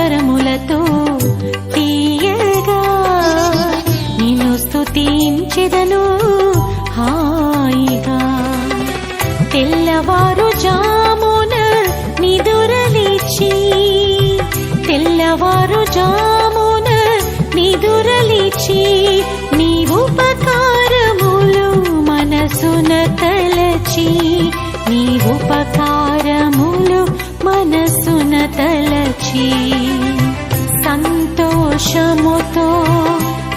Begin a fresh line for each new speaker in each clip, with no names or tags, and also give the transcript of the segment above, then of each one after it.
స్వరములతో తీయగా నిన్ను స్తుతించెదను హాయిగా. తెల్లవారుజామున నిదురలేచి తెల్లవారుజామున నిదురలేచి నీ ఉపకారములు మనసున తలచి నీ ఉపకారములు మనసున తలచి సంతోషముతో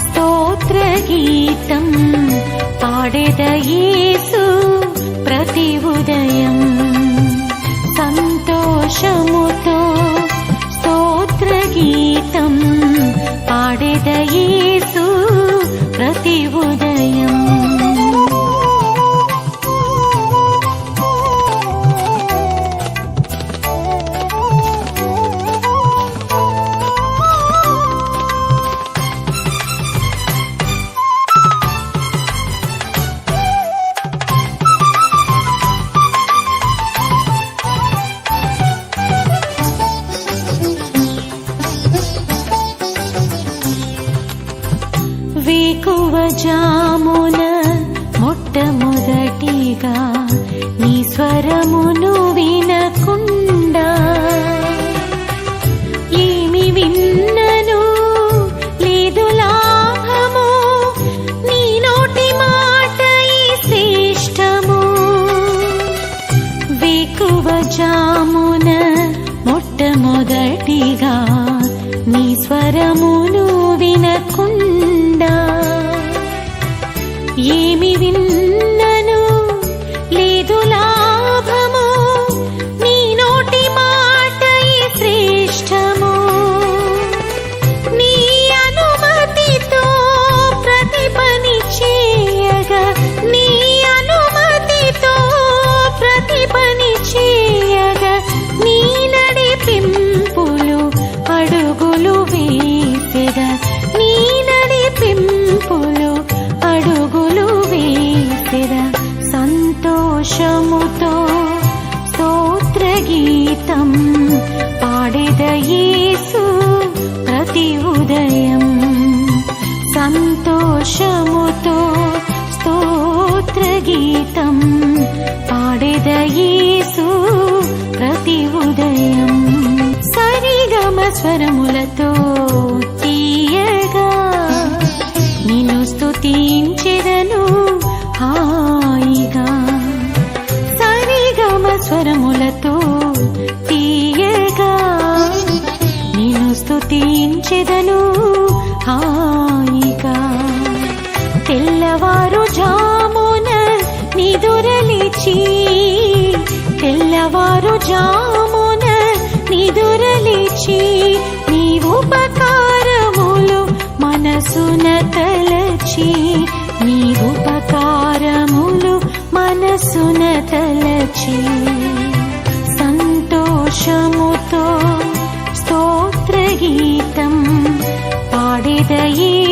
స్తోత్ర గీతం పాడెద యేసు ప్రతి ఉదయం. సంతోషముతో స్తోత్ర గీతం పాడెద యేసు ప్రతి ఉదయం. వేకువజామున మొట్టమొదటిగా నీ స్వరమును వినకుండా ఏమి విన్నను లేదు లాభము, నీ నోటి మాట ఈ శ్రేష్టము. వేకువజామున మొట్టమొదటిగా నీ స్వరమును వినకుండా ఏమి విన్నను లేదు లాభము, నీ నోటి మాట ఈ శ్రేష్టము. నీ అనుమతితో ప్రతి పని చేయగా నీ అనుమతితో ప్రతి పని చేయగా నీ నడిపింపులు అడుగులు వేసెదా నీ నడిపింపులు అడుగులు వేసెదా. సంతోషముతో స్తోత్ర గీతం పాడెద యేసు ప్రతి ఉదయం. సంతోషముతో స్తోత్ర గీతం పాడెద యేసు ప్రతి ఉదయం. సరిగమ స్వరములతో తీయగా నిన్ను స్తుతించెదను హాయిగా. సరిగమ స్వరములతో తీయగా నిన్ను స్తుతించెదను హాయిగా. తెల్లవారుజామున నిదురలేచి తెల్లవారుజామున నిదురలేచి నీ ఉపకారములు మనసున తలచి నీ ఉపకారములు మనసున తలచి సంతోషముతో స్తోత్ర గీతం పాడెద యేసు